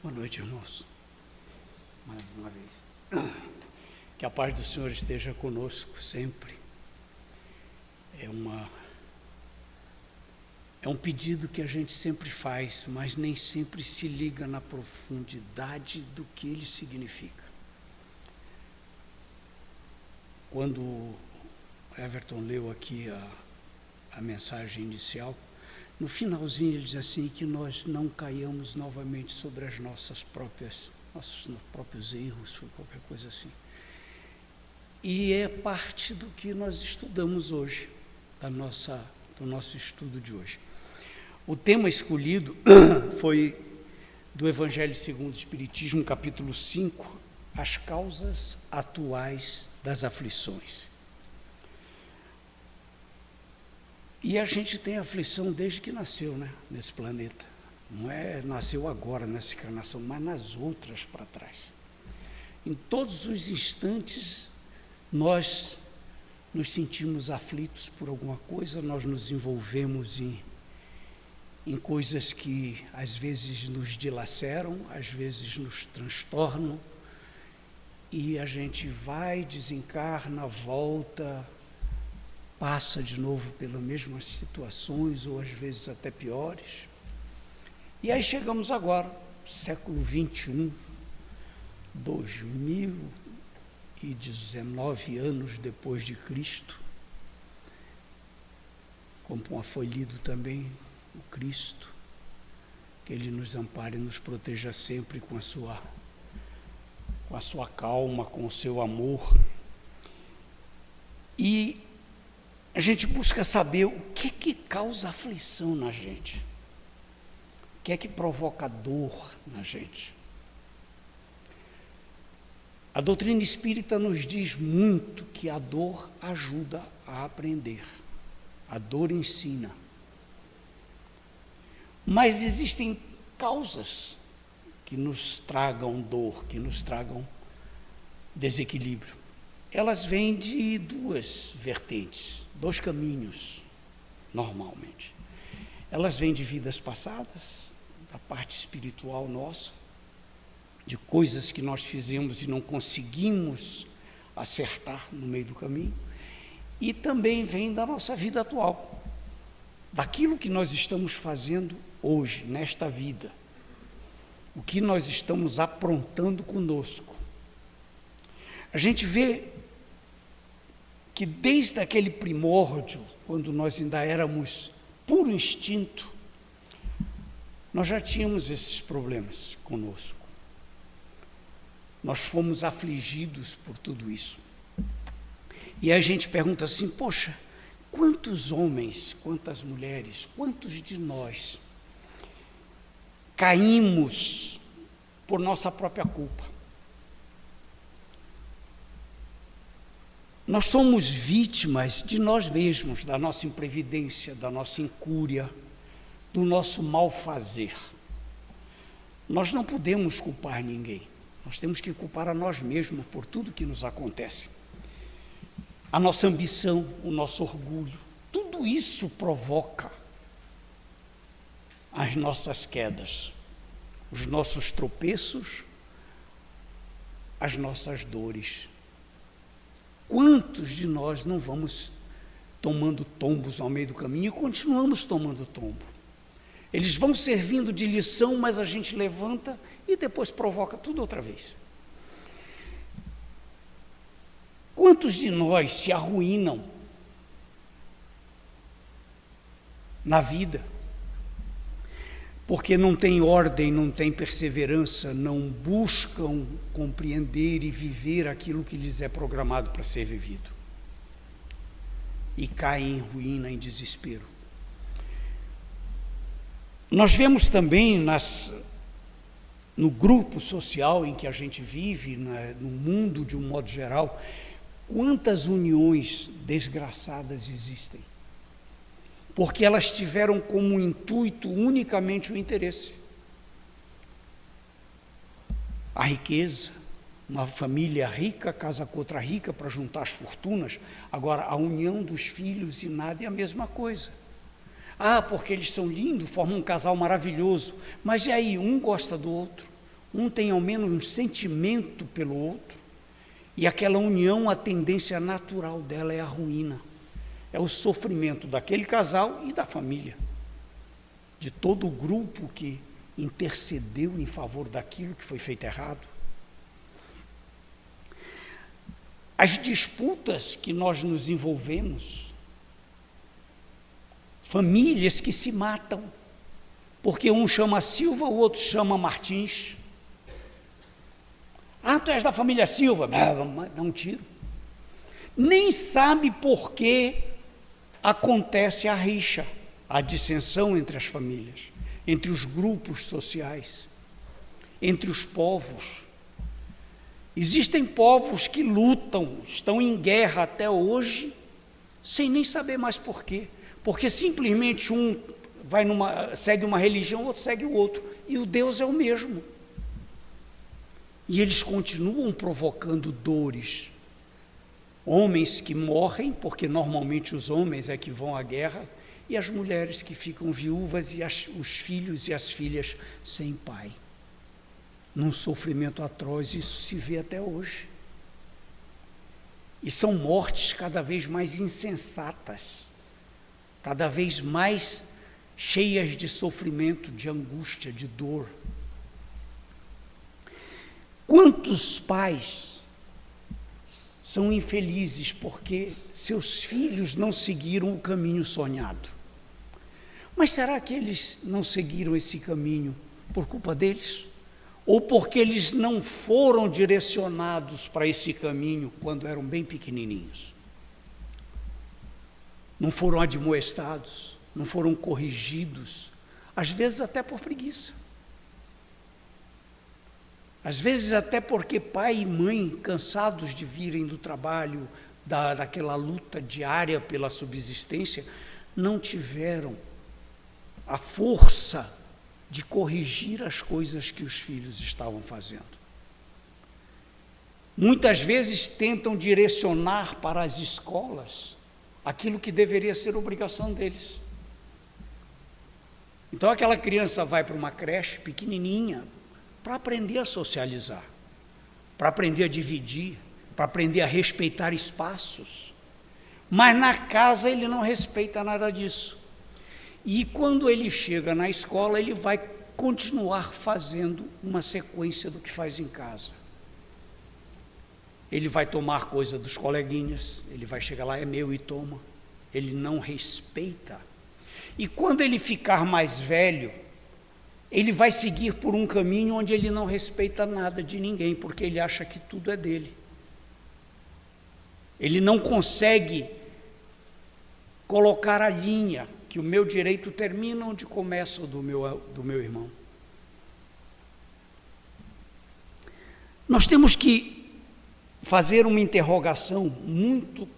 Boa noite, irmãos. Mais uma vez. Que a paz do Senhor esteja conosco sempre. É um pedido que a gente sempre faz, mas nem sempre se liga na profundidade do que ele significa. Quando o Everton leu aqui a mensagem inicial, no finalzinho ele diz assim, que nós não caiamos novamente sobre as nossos próprios erros, ou qualquer coisa assim. E é parte do que nós estudamos hoje, do nosso estudo de hoje. O tema escolhido foi do Evangelho segundo o Espiritismo, capítulo 5, as causas atuais das aflições. E a gente tem aflição desde que nasceu, nesse planeta. Não é nasceu agora nessa encarnação, mas nas outras para trás. Em todos os instantes, nós nos sentimos aflitos por alguma coisa, nós nos envolvemos em coisas que às vezes nos dilaceram, às vezes nos transtornam, e a gente vai, desencarna, volta, passa de novo pelas mesmas situações, ou às vezes até piores. E aí chegamos agora, século XXI, 2019 anos depois de Cristo, como foi lido também o Cristo, que Ele nos ampare e nos proteja sempre com a sua calma, com o seu amor. E a gente busca saber o que causa aflição na gente, o que é que provoca dor na gente. A doutrina espírita nos diz muito que a dor ajuda a aprender, a dor ensina. Mas existem causas que nos tragam dor, que nos tragam desequilíbrio. Elas vêm de duas vertentes, dois caminhos, normalmente. Elas vêm de vidas passadas, da parte espiritual nossa, de coisas que nós fizemos e não conseguimos acertar no meio do caminho, e também vem da nossa vida atual, daquilo que nós estamos fazendo hoje, nesta vida, o que nós estamos aprontando conosco. A gente vê que desde aquele primórdio, quando nós ainda éramos puro instinto, nós já tínhamos esses problemas conosco. Nós fomos afligidos por tudo isso. E aí a gente pergunta assim, poxa, quantos homens, quantas mulheres, quantos de nós caímos por nossa própria culpa? Nós somos vítimas de nós mesmos, da nossa imprevidência, da nossa incúria, do nosso mal-fazer. Nós não podemos culpar ninguém, nós temos que culpar a nós mesmos por tudo que nos acontece. A nossa ambição, o nosso orgulho, tudo isso provoca as nossas quedas, os nossos tropeços, as nossas dores. Quantos de nós não vamos tomando tombos ao meio do caminho e continuamos tomando tombo? Eles vão servindo de lição, mas a gente levanta e depois provoca tudo outra vez. Quantos de nós se arruinam na vida porque não tem ordem, não tem perseverança, não buscam compreender e viver aquilo que lhes é programado para ser vivido, e caem em ruína, em desespero. Nós vemos também no grupo social em que a gente vive, no mundo de um modo geral, quantas uniões desgraçadas existem, porque elas tiveram como intuito unicamente o interesse. A riqueza, uma família rica casa com outra rica para juntar as fortunas. Agora, a união dos filhos e nada é a mesma coisa. Ah, porque eles são lindos, formam um casal maravilhoso, mas e aí, um gosta do outro, um tem ao menos um sentimento pelo outro, e aquela união, a tendência natural dela é a ruína, é o sofrimento daquele casal e da família, de todo o grupo que intercedeu em favor daquilo que foi feito errado. As disputas que nós nos envolvemos, famílias que se matam, porque um chama Silva, o outro chama Martins. Ah, tu és da família Silva, dá um tiro. Nem sabe por que acontece a rixa, a dissensão entre as famílias, entre os grupos sociais, entre os povos. Existem povos que lutam, estão em guerra até hoje, sem nem saber mais por quê. Porque simplesmente um segue uma religião, o outro segue o outro, e o Deus é o mesmo. E eles continuam provocando dores. Homens que morrem, porque normalmente os homens é que vão à guerra, e as mulheres que ficam viúvas, e os filhos e as filhas sem pai. Num sofrimento atroz, isso se vê até hoje. E são mortes cada vez mais insensatas, cada vez mais cheias de sofrimento, de angústia, de dor. Quantos pais são infelizes porque seus filhos não seguiram o caminho sonhado? Mas será que eles não seguiram esse caminho por culpa deles? Ou porque eles não foram direcionados para esse caminho quando eram bem pequenininhos? Não foram admoestados, não foram corrigidos, às vezes até por preguiça. Às vezes até porque pai e mãe, cansados de virem do trabalho, daquela luta diária pela subsistência, não tiveram a força de corrigir as coisas que os filhos estavam fazendo. Muitas vezes tentam direcionar para as escolas aquilo que deveria ser obrigação deles. Então aquela criança vai para uma creche pequenininha para aprender a socializar, para aprender a dividir, para aprender a respeitar espaços. Mas na casa ele não respeita nada disso. E quando ele chega na escola, ele vai continuar fazendo uma sequência do que faz em casa. Ele vai tomar coisa dos coleguinhas, ele vai chegar lá, é meu, e toma. Ele não respeita. E quando ele ficar mais velho, ele vai seguir por um caminho onde ele não respeita nada de ninguém, porque ele acha que tudo é dele. Ele não consegue colocar a linha, que o meu direito termina onde começa o do meu irmão. Nós temos que fazer uma interrogação muito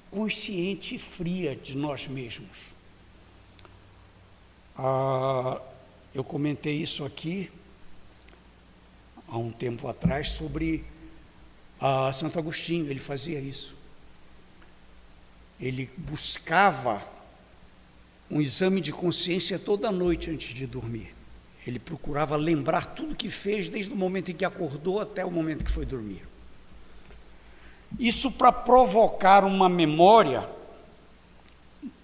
consciente e fria de nós mesmos. Eu comentei isso aqui há um tempo atrás sobre Santo Agostinho. Ele fazia isso. Ele buscava um exame de consciência toda noite antes de dormir. Ele procurava lembrar tudo que fez desde o momento em que acordou até o momento que foi dormir. Isso para provocar uma memória,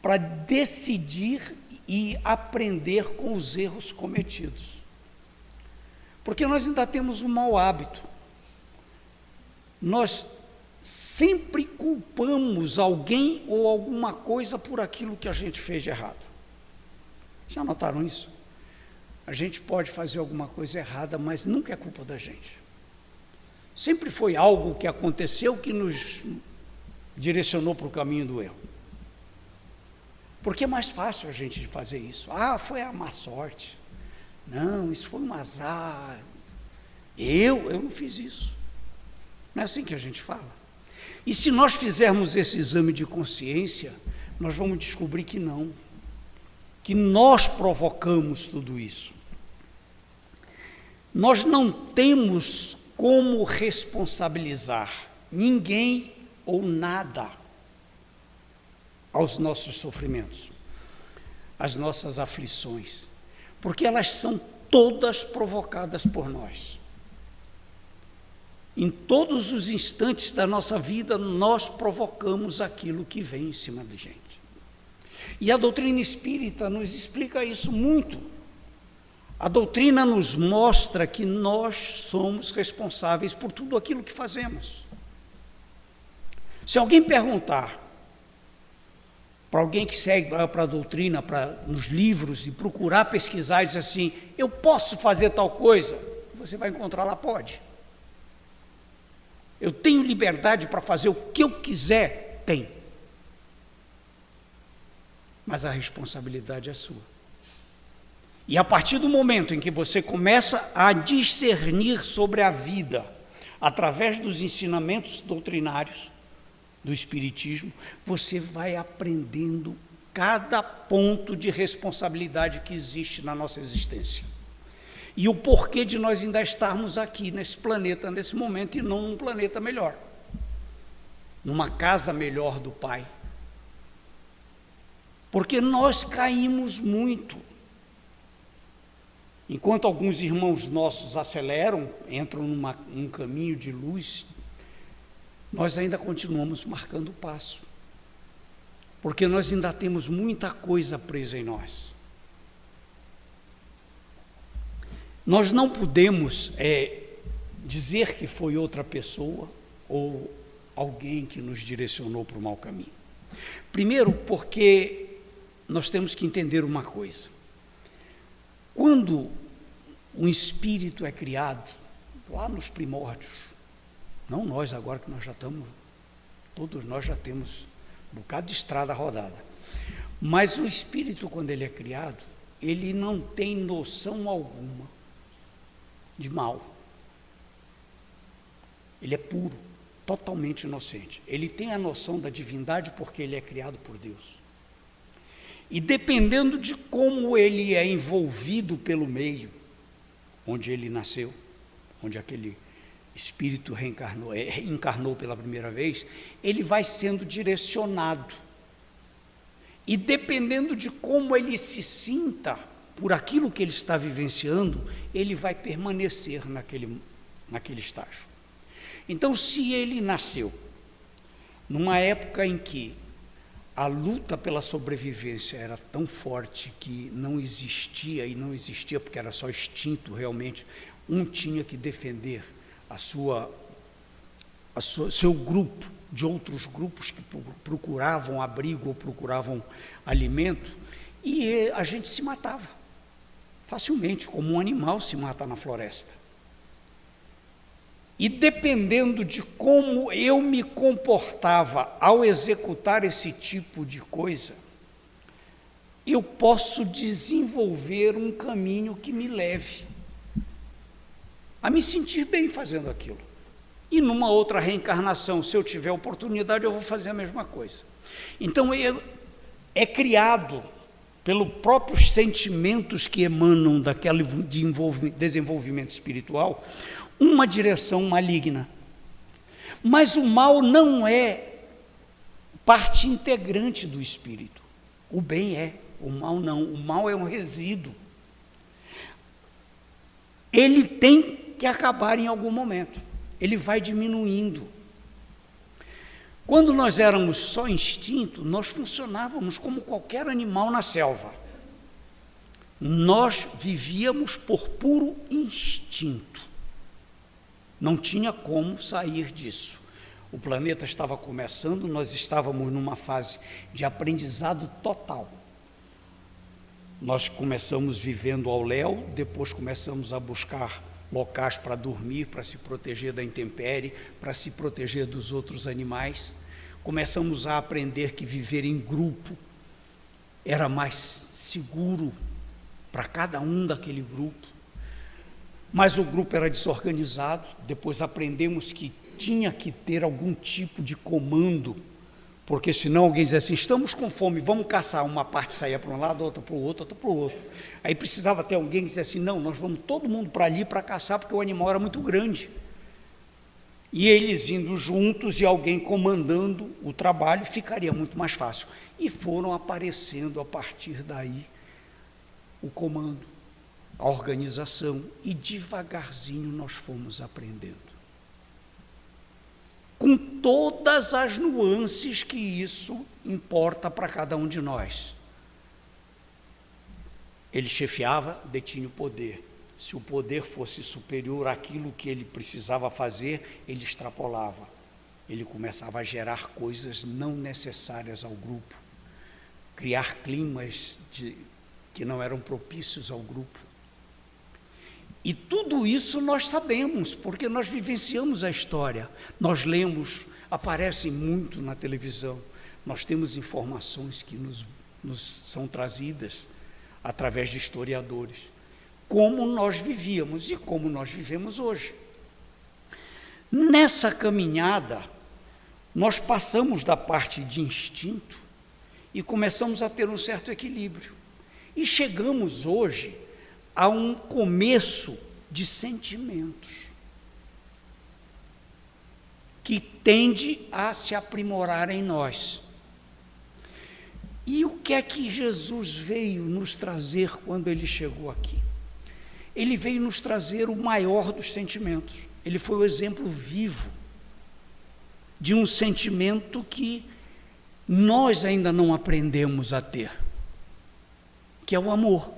para decidir e aprender com os erros cometidos. Porque nós ainda temos um mau hábito. Nós sempre culpamos alguém ou alguma coisa por aquilo que a gente fez de errado. Já notaram isso? A gente pode fazer alguma coisa errada, mas nunca é culpa da gente. Sempre foi algo que aconteceu que nos direcionou para o caminho do erro. Porque é mais fácil a gente fazer isso. Foi a má sorte. Não, isso foi um azar. Eu não fiz isso. Não é assim que a gente fala. E se nós fizermos esse exame de consciência, nós vamos descobrir que não, que nós provocamos tudo isso. Nós não temos como responsabilizar ninguém ou nada aos nossos sofrimentos, às nossas aflições, porque elas são todas provocadas por nós. Em todos os instantes da nossa vida, nós provocamos aquilo que vem em cima de gente. E a doutrina espírita nos explica isso muito. A doutrina nos mostra que nós somos responsáveis por tudo aquilo que fazemos. Se alguém perguntar para alguém que segue para a doutrina, nos livros, e procurar pesquisar e dizer assim, eu posso fazer tal coisa? Você vai encontrar lá, pode. Eu tenho liberdade para fazer o que eu quiser? Tem. Mas a responsabilidade é sua. E a partir do momento em que você começa a discernir sobre a vida, através dos ensinamentos doutrinários do Espiritismo, você vai aprendendo cada ponto de responsabilidade que existe na nossa existência. E o porquê de nós ainda estarmos aqui nesse planeta, nesse momento, e não num planeta melhor, numa casa melhor do Pai. Porque nós caímos muito. Enquanto alguns irmãos nossos aceleram, entram num caminho de luz, nós ainda continuamos marcando passo. Porque nós ainda temos muita coisa presa em nós. Nós não podemos dizer que foi outra pessoa ou alguém que nos direcionou para o mau caminho. Primeiro, porque nós temos que entender uma coisa. Quando um espírito é criado, lá nos primórdios, não nós agora que nós já estamos, todos nós já temos um bocado de estrada rodada, mas o espírito, quando ele é criado, ele não tem noção alguma de mal. Ele é puro, totalmente inocente. Ele tem a noção da divindade porque ele é criado por Deus. E dependendo de como ele é envolvido pelo meio onde ele nasceu, onde aquele espírito reencarnou pela primeira vez, ele vai sendo direcionado. E dependendo de como ele se sinta por aquilo que ele está vivenciando, ele vai permanecer naquele estágio. Então, se ele nasceu numa época em que a luta pela sobrevivência era tão forte que não existia, e não existia porque era só instinto realmente, um tinha que defender seu grupo de outros grupos que procuravam abrigo ou procuravam alimento, e a gente se matava facilmente, como um animal se mata na floresta. E dependendo de como eu me comportava ao executar esse tipo de coisa, eu posso desenvolver um caminho que me leve a me sentir bem fazendo aquilo. E numa outra reencarnação, se eu tiver oportunidade, eu vou fazer a mesma coisa. Então, é criado pelos próprios sentimentos que emanam daquele desenvolvimento espiritual, uma direção maligna. Mas o mal não é parte integrante do espírito. O bem é, o mal não. O mal é um resíduo. Ele tem que acabar em algum momento. Ele vai diminuindo. Quando nós éramos só instinto, nós funcionávamos como qualquer animal na selva. Nós vivíamos por puro instinto. Não tinha como sair disso. O planeta estava começando, nós estávamos numa fase de aprendizado total. Nós começamos vivendo ao léu, depois começamos a buscar locais para dormir, para se proteger da intempérie, para se proteger dos outros animais. Começamos a aprender que viver em grupo era mais seguro para cada um daquele grupo. Mas o grupo era desorganizado. Depois aprendemos que tinha que ter algum tipo de comando, porque senão alguém dizia assim, estamos com fome, vamos caçar. Uma parte saía para um lado, outra para o outro, outra para o outro. Aí precisava ter alguém que dissesse assim, não, nós vamos todo mundo para ali para caçar, porque o animal era muito grande. E eles indo juntos e alguém comandando o trabalho, ficaria muito mais fácil. E foram aparecendo a partir daí o comando, a organização, e devagarzinho nós fomos aprendendo. todas as nuances que isso importa para cada um de nós. Ele chefiava, detinha o poder. Se o poder fosse superior àquilo que ele precisava fazer, ele extrapolava. Ele começava a gerar coisas não necessárias ao grupo, criar climas que não eram propícios ao grupo. E tudo isso nós sabemos, porque nós vivenciamos a história, nós lemos, aparecem muito na televisão, nós temos informações que nos são trazidas através de historiadores, como nós vivíamos e como nós vivemos hoje. Nessa caminhada, nós passamos da parte de instinto e começamos a ter um certo equilíbrio. E chegamos hoje a um começo de sentimentos que tende a se aprimorar em nós. E o que é que Jesus veio nos trazer quando ele chegou aqui? Ele veio nos trazer o maior dos sentimentos. Ele foi o exemplo vivo de um sentimento que nós ainda não aprendemos a ter, que é o amor.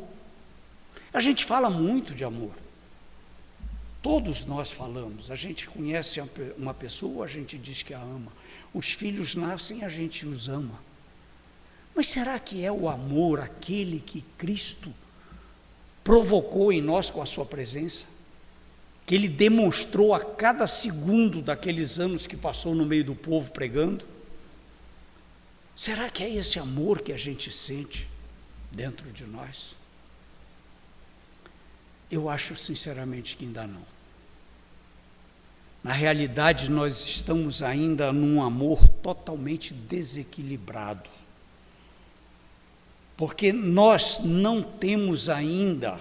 A gente fala muito de amor. Todos nós falamos. A gente conhece uma pessoa, a gente diz que a ama. Os filhos nascem, a gente os ama. Mas será que é o amor aquele que Cristo provocou em nós com a sua presença? Que ele demonstrou a cada segundo daqueles anos que passou no meio do povo pregando? Será que é esse amor que a gente sente dentro de nós? Eu acho sinceramente que ainda não. Na realidade, nós estamos ainda num amor totalmente desequilibrado. Porque nós não temos ainda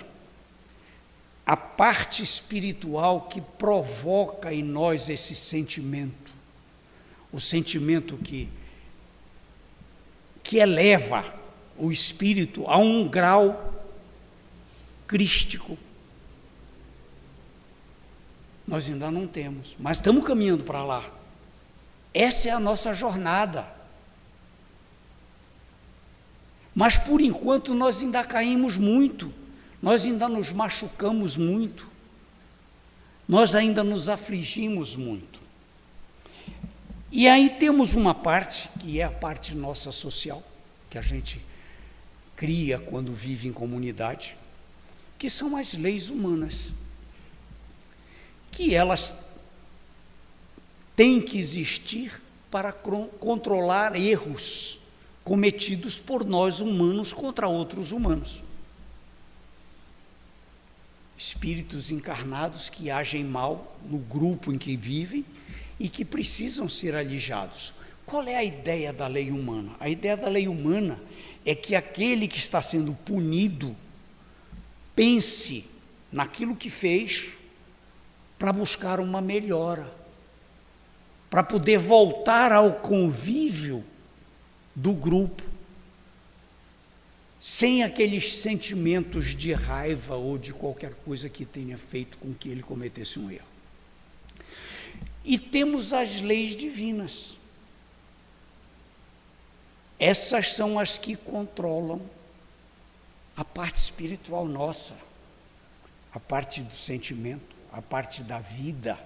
a parte espiritual que provoca em nós esse sentimento. O sentimento que eleva o espírito a um grau crístico. Nós ainda não temos, mas estamos caminhando para lá. Essa é a nossa jornada. Mas por enquanto nós ainda caímos muito, nós ainda nos machucamos muito, nós ainda nos afligimos muito. E aí temos uma parte, que é a parte nossa social, que a gente cria quando vive em comunidade, que são as leis humanas, que elas têm que existir para controlar erros cometidos por nós humanos contra outros humanos. Espíritos encarnados que agem mal no grupo em que vivem e que precisam ser alijados. Qual é a ideia da lei humana? A ideia da lei humana é que aquele que está sendo punido pense naquilo que fez para buscar uma melhora, para poder voltar ao convívio do grupo, sem aqueles sentimentos de raiva ou de qualquer coisa que tenha feito com que ele cometesse um erro. E temos as leis divinas. Essas são as que controlam a parte espiritual nossa, a parte do sentimento, a parte da vida.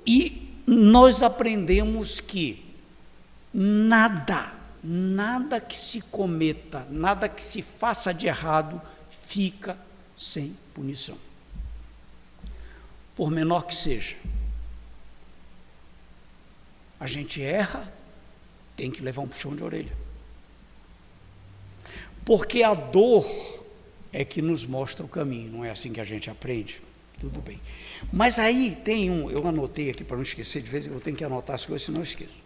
E nós aprendemos que nada que se cometa, nada que se faça de errado, fica sem punição. Por menor que seja. A gente erra, tem que levar um puxão de orelha. Porque a dor é que nos mostra o caminho, não é assim que a gente aprende? Tudo bem. Mas aí tem eu anotei aqui para não esquecer, de vez em quando eu tenho que anotar as coisas, senão eu esqueço.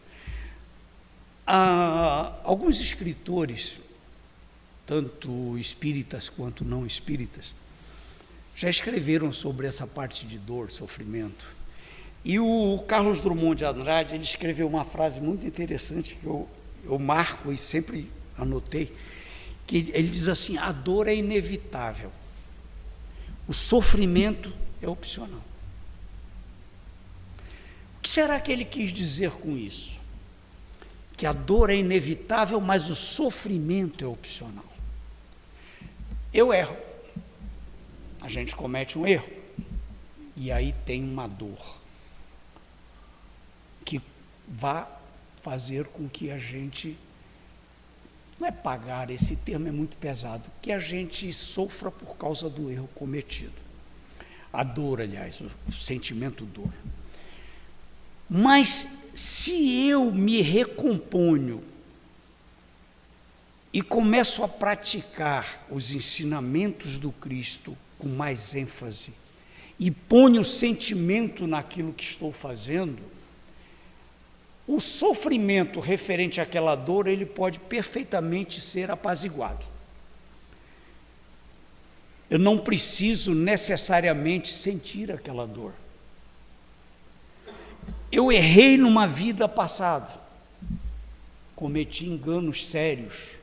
Alguns escritores, tanto espíritas quanto não espíritas, já escreveram sobre essa parte de dor, sofrimento. E o Carlos Drummond de Andrade, ele escreveu uma frase muito interessante, que eu marco e sempre anotei, que ele diz assim: a dor é inevitável, o sofrimento é opcional. O que que será que ele quis dizer com isso? Que a dor é inevitável, mas o sofrimento é opcional. Eu erro. A gente comete um erro. E aí tem uma dor que vai fazer com que a gente, não é pagar, esse termo é muito pesado, que a gente sofra por causa do erro cometido. A dor, aliás, o sentimento dor. Mas se eu me recomponho e começo a praticar os ensinamentos do Cristo com mais ênfase e ponho sentimento naquilo que estou fazendo, o sofrimento referente àquela dor, ele pode perfeitamente ser apaziguado. Eu não preciso necessariamente sentir aquela dor. Eu errei numa vida passada, cometi enganos sérios,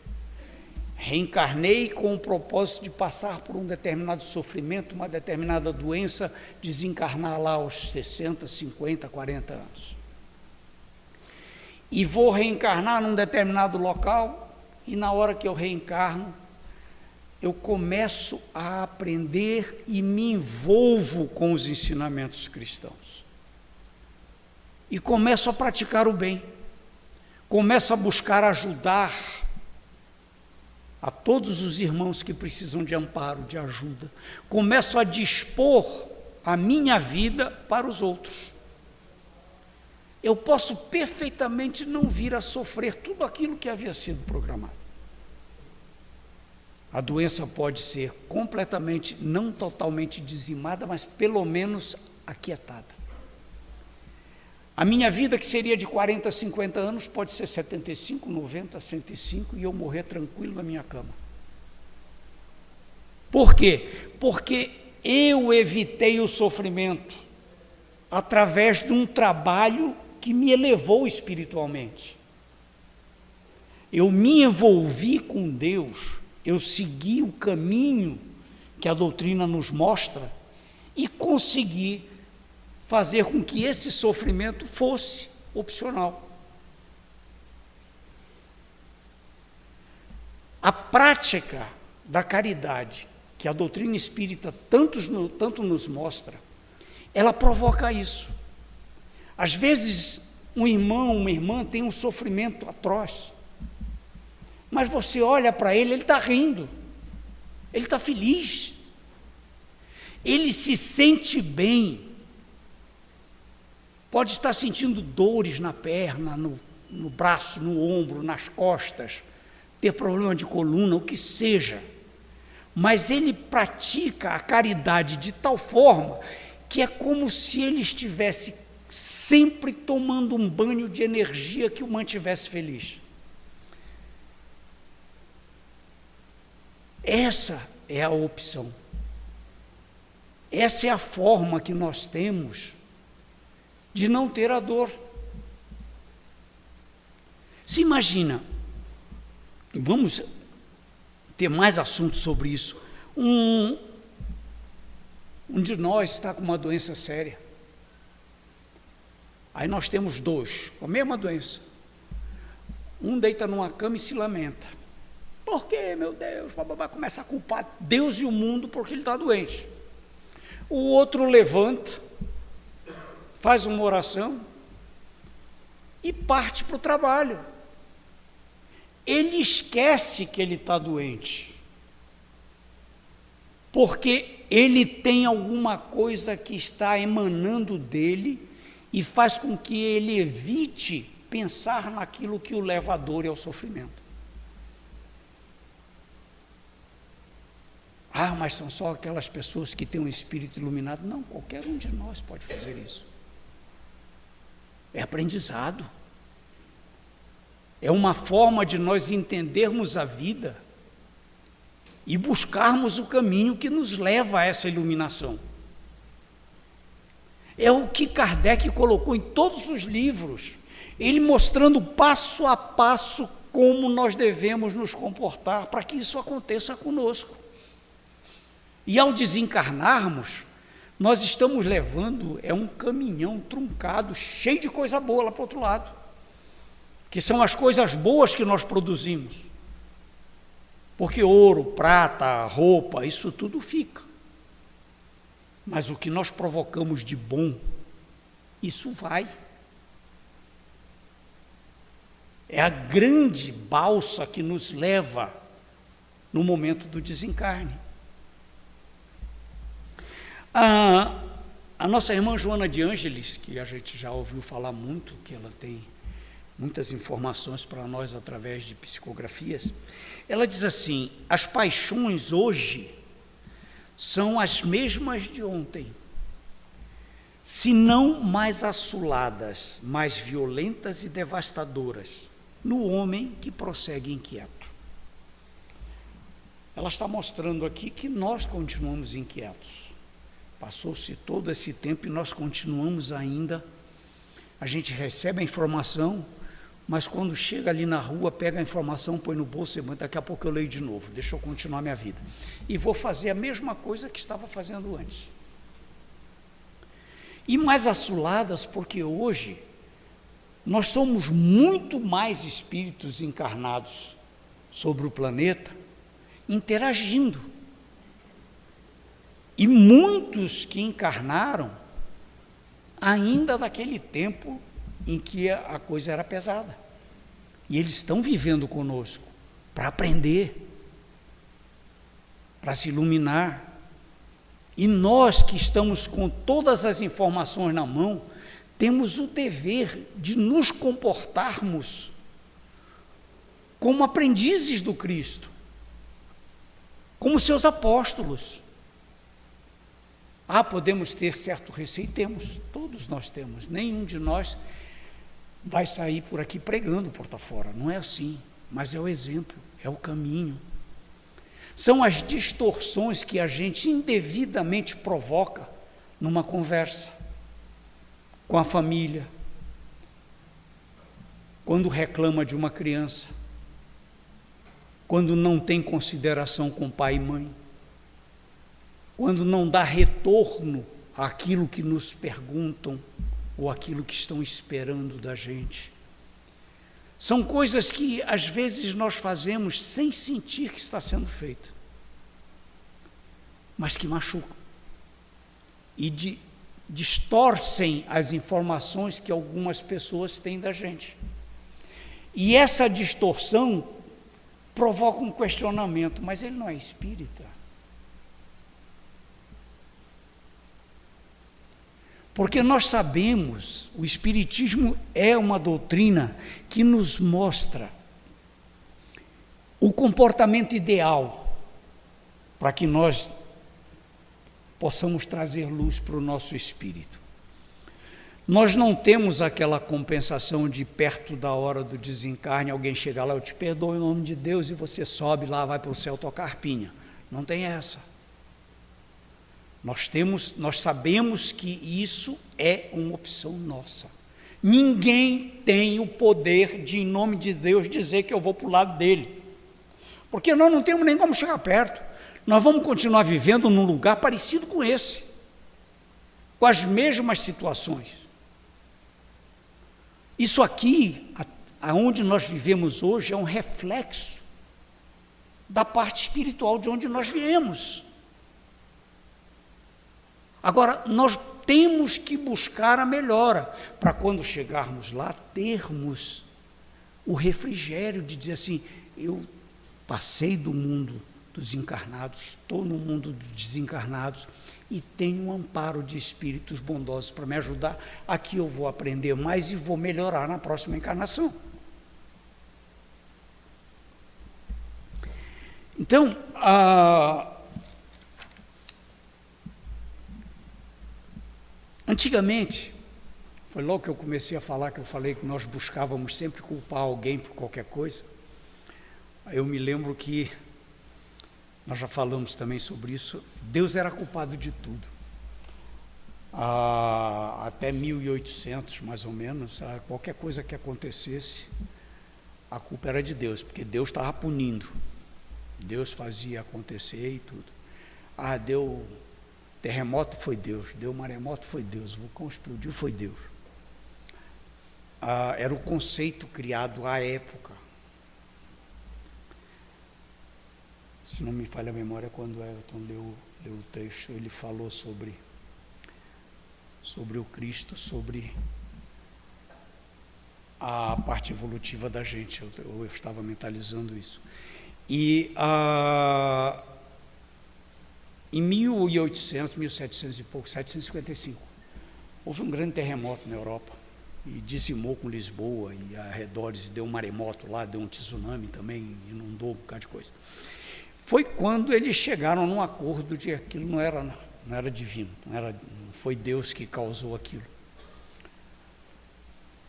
reencarnei com o propósito de passar por um determinado sofrimento, uma determinada doença, desencarnar lá aos 60, 50, 40 anos. E vou reencarnar num determinado local, e na hora que eu reencarno, eu começo a aprender e me envolvo com os ensinamentos cristãos. E começo a praticar o bem, começo a buscar ajudar a todos os irmãos que precisam de amparo, de ajuda, começo a dispor a minha vida para os outros. Eu posso perfeitamente não vir a sofrer tudo aquilo que havia sido programado. A doença pode ser completamente, não totalmente dizimada, mas pelo menos aquietada. A minha vida, que seria de 40, 50 anos, pode ser 75, 90, 105 e eu morrer tranquilo na minha cama. Por quê? Porque eu evitei o sofrimento através de um trabalho que me elevou espiritualmente. Eu me envolvi com Deus, eu segui o caminho que a doutrina nos mostra e consegui fazer com que esse sofrimento fosse opcional. A prática da caridade, que a doutrina espírita tanto nos mostra, ela provoca isso. Às vezes, um irmão, uma irmã tem um sofrimento atroz, mas você olha para ele está rindo, ele está feliz, ele se sente bem. Pode estar sentindo dores na perna, no braço, no ombro, nas costas, ter problema de coluna, o que seja. Mas ele pratica a caridade de tal forma que é como se ele estivesse sempre tomando um banho de energia que o mantivesse feliz. Essa é a opção. Essa é a forma que nós temos de não ter a dor. Se imagina, vamos ter mais assuntos sobre isso, um de nós está com uma doença séria, aí nós temos dois com a mesma doença, um deita numa cama e se lamenta, por quê, meu Deus, vai começar a culpar Deus e o mundo porque ele está doente. O outro levanta, faz uma oração e parte para o trabalho. Ele esquece que ele está doente, porque ele tem alguma coisa que está emanando dele e faz com que ele evite pensar naquilo que o leva à dor e ao sofrimento. Ah, mas são só aquelas pessoas que têm um espírito iluminado. Não, qualquer um de nós pode fazer isso. É aprendizado. É uma forma de nós entendermos a vida e buscarmos o caminho que nos leva a essa iluminação. É o que Kardec colocou em todos os livros, ele mostrando passo a passo como nós devemos nos comportar para que isso aconteça conosco. E ao desencarnarmos, nós estamos levando um caminhão truncado, cheio de coisa boa lá para o outro lado, que são as coisas boas que nós produzimos. Porque ouro, prata, roupa, isso tudo fica. Mas o que nós provocamos de bom, isso vai. É a grande balsa que nos leva no momento do desencarne. A nossa irmã Joana de Ângeles, que a gente já ouviu falar muito, que ela tem muitas informações para nós através de psicografias, ela diz assim: as paixões hoje são as mesmas de ontem, se não mais assoladas, mais violentas e devastadoras, no homem que prossegue inquieto. Ela está mostrando aqui que nós continuamos inquietos. Passou-se todo esse tempo e nós continuamos ainda. A gente recebe a informação, mas quando chega ali na rua, pega a informação, põe no bolso e daqui a pouco eu leio de novo, deixa eu continuar minha vida. E vou fazer a mesma coisa que estava fazendo antes. E mais assoladas, porque hoje nós somos muito mais espíritos encarnados sobre o planeta, interagindo. E muitos que encarnaram ainda daquele tempo em que a coisa era pesada. E eles estão vivendo conosco para aprender, para se iluminar. E nós que estamos com todas as informações na mão, temos o dever de nos comportarmos como aprendizes do Cristo, como seus apóstolos. Podemos ter certo receio? Temos, todos nós temos. Nenhum de nós vai sair por aqui pregando porta fora, não é assim, mas é o exemplo, é o caminho. São as distorções que a gente indevidamente provoca numa conversa com a família, quando reclama de uma criança, quando não tem consideração com pai e mãe, quando não dá retorno àquilo que nos perguntam ou àquilo que estão esperando da gente. São coisas que às vezes nós fazemos sem sentir que está sendo feito, mas que machucam e distorcem as informações que algumas pessoas têm da gente. E essa distorção provoca um questionamento: mas ele não é espírita? Porque nós sabemos, o Espiritismo é uma doutrina que nos mostra o comportamento ideal para que nós possamos trazer luz para o nosso espírito. Nós não temos aquela compensação de perto da hora do desencarne, alguém chegar lá, eu te perdoo em nome de Deus, e você sobe lá, vai para o céu tocar harpinha. Não tem essa. Nós sabemos que isso é uma opção nossa. Ninguém tem o poder de, em nome de Deus, dizer que eu vou para o lado dele. Porque nós não temos nem como chegar perto. Nós vamos continuar vivendo num lugar parecido com esse, com as mesmas situações. Isso aqui, aonde nós vivemos hoje, é um reflexo da parte espiritual de onde nós viemos. Agora, nós temos que buscar a melhora, para quando chegarmos lá, termos o refrigério de dizer assim: eu passei do mundo dos encarnados, estou no mundo dos desencarnados e tenho um amparo de espíritos bondosos para me ajudar. Aqui eu vou aprender mais e vou melhorar na próxima encarnação. Então, antigamente, foi logo que eu comecei a falar, que eu falei que nós buscávamos sempre culpar alguém por qualquer coisa. Eu me lembro que nós já falamos também sobre isso. Deus era culpado de tudo. Até 1800, mais ou menos, qualquer coisa que acontecesse, a culpa era de Deus, porque Deus estava punindo. Deus fazia acontecer e tudo. Deu Terremoto foi Deus, deu maremoto foi Deus, o vulcão explodiu foi Deus. Era o conceito criado à época. Se não me falha a memória, quando Ayrton leu o trecho, ele falou sobre o Cristo, sobre a parte evolutiva da gente. Eu estava mentalizando isso. E em 1800, 1700 e pouco, 755, houve um grande terremoto na Europa e dizimou com Lisboa e arredores, deu um maremoto lá, deu um tsunami também, inundou um bocado de coisa. Foi quando eles chegaram num acordo de que aquilo não era divino, não foi Deus que causou aquilo.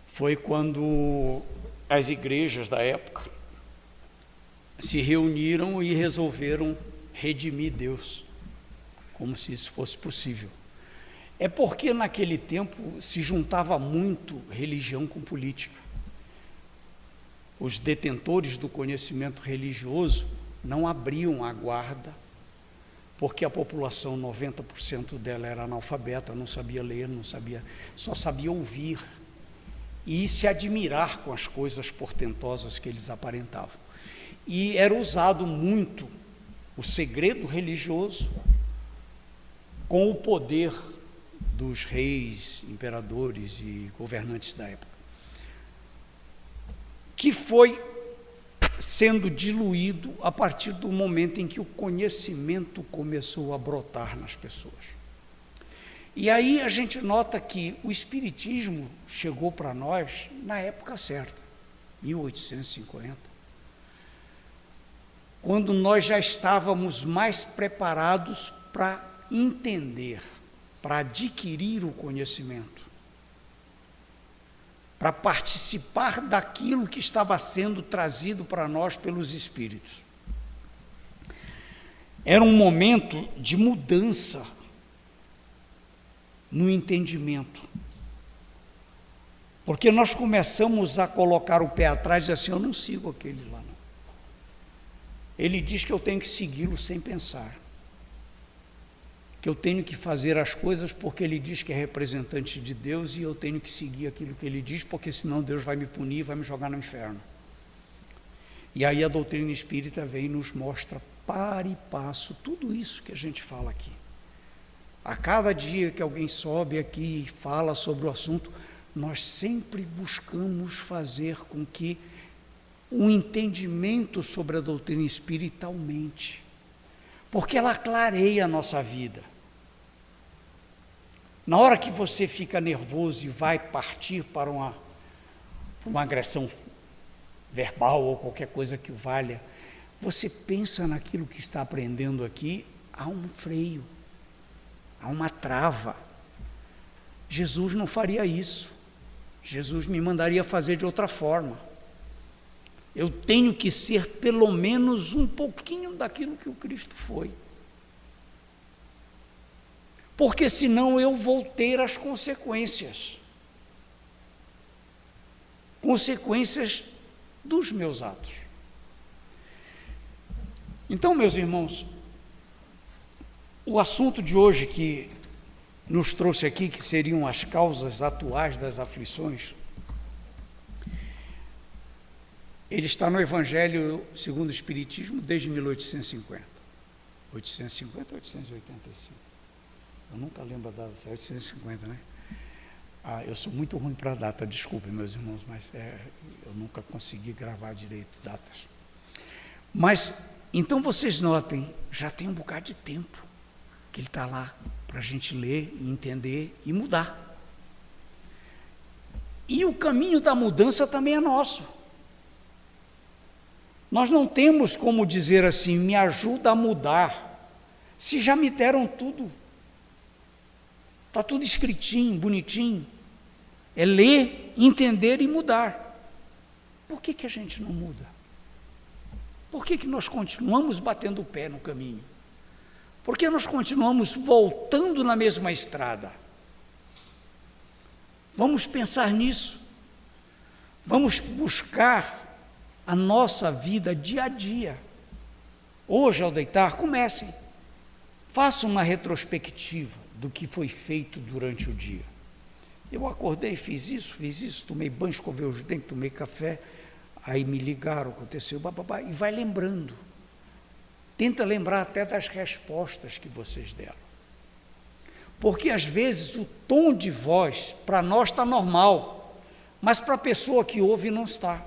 Foi quando as igrejas da época se reuniram e resolveram redimir Deus, como se isso fosse possível. É porque naquele tempo se juntava muito religião com política. Os detentores do conhecimento religioso não abriam a guarda, porque a população, 90% dela era analfabeta, não sabia ler, só sabia ouvir e se admirar com as coisas portentosas que eles aparentavam. E era usado muito o segredo religioso com o poder dos reis, imperadores e governantes da época, que foi sendo diluído a partir do momento em que o conhecimento começou a brotar nas pessoas. E aí a gente nota que o Espiritismo chegou para nós na época certa, 1850, quando nós já estávamos mais preparados para entender, para adquirir o conhecimento, para participar daquilo que estava sendo trazido para nós pelos Espíritos. Era um momento de mudança no entendimento, porque nós começamos a colocar o pé atrás e dizer assim, eu não sigo aquele lá não. Ele diz que eu tenho que segui-lo sem pensar, que eu tenho que fazer as coisas porque ele diz que é representante de Deus e eu tenho que seguir aquilo que ele diz, porque senão Deus vai me punir e vai me jogar no inferno. E aí a doutrina espírita vem e nos mostra par e passo tudo isso que a gente fala aqui. A cada dia que alguém sobe aqui e fala sobre o assunto, nós sempre buscamos fazer com que o entendimento sobre a doutrina espírita aumente, porque ela clareia a nossa vida. Na hora que você fica nervoso e vai partir para uma agressão verbal ou qualquer coisa que o valha, você pensa naquilo que está aprendendo aqui, há um freio, há uma trava. Jesus não faria isso. Jesus me mandaria fazer de outra forma. Eu tenho que ser pelo menos um pouquinho daquilo que o Cristo foi. Porque senão eu vou ter as consequências. Consequências dos meus atos. Então, meus irmãos, o assunto de hoje que nos trouxe aqui, que seriam as causas atuais das aflições, ele está no Evangelho segundo o Espiritismo desde 1850. 850 ou 885? Eu nunca lembro a data, 850, né? Eu sou muito ruim para a data, desculpem, meus irmãos, mas eu nunca consegui gravar direito datas. Mas, então vocês notem, já tem um bocado de tempo que ele está lá para a gente ler, entender e mudar. E o caminho da mudança também é nosso. Nós não temos como dizer assim, me ajuda a mudar, se já me deram tudo. Está tudo escritinho, bonitinho. É ler, entender e mudar. Por que a gente não muda? Por que nós continuamos batendo o pé no caminho? Por que nós continuamos voltando na mesma estrada? Vamos pensar nisso. Vamos buscar a nossa vida dia a dia. Hoje, ao deitar, comecem. Faça uma retrospectiva do que foi feito durante o dia. Eu acordei, fiz isso, tomei banho, escovei os dentes, tomei café, aí me ligaram, aconteceu, bababá, e vai lembrando. Tenta lembrar até das respostas que vocês deram. Porque às vezes o tom de voz para nós está normal, mas para a pessoa que ouve não está.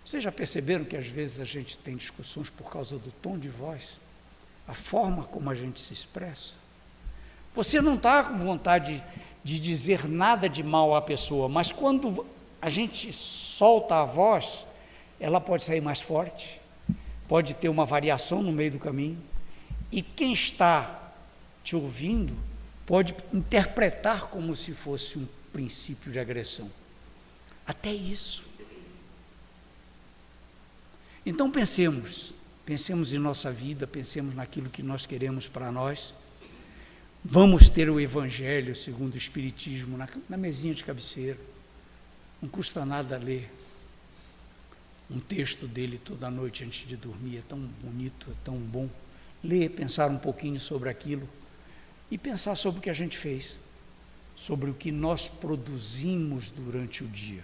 Vocês já perceberam que às vezes a gente tem discussões por causa do tom de voz? A forma como a gente se expressa? Você não está com vontade de dizer nada de mal à pessoa, mas quando a gente solta a voz, ela pode sair mais forte, pode ter uma variação no meio do caminho, e quem está te ouvindo pode interpretar como se fosse um princípio de agressão. Até isso. Então pensemos em nossa vida, pensemos naquilo que nós queremos para nós. Vamos ter o Evangelho segundo o Espiritismo na mesinha de cabeceira. Não custa nada ler um texto dele toda noite antes de dormir, é tão bonito, é tão bom. Ler, pensar um pouquinho sobre aquilo e pensar sobre o que a gente fez, sobre o que nós produzimos durante o dia.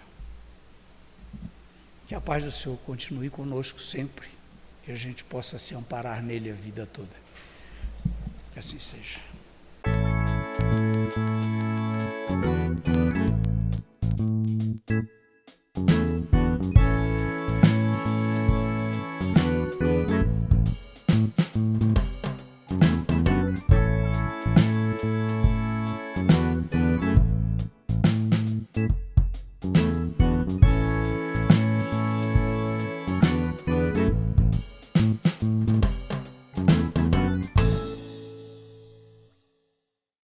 Que a paz do Senhor continue conosco sempre e a gente possa se amparar nele a vida toda. Que assim seja.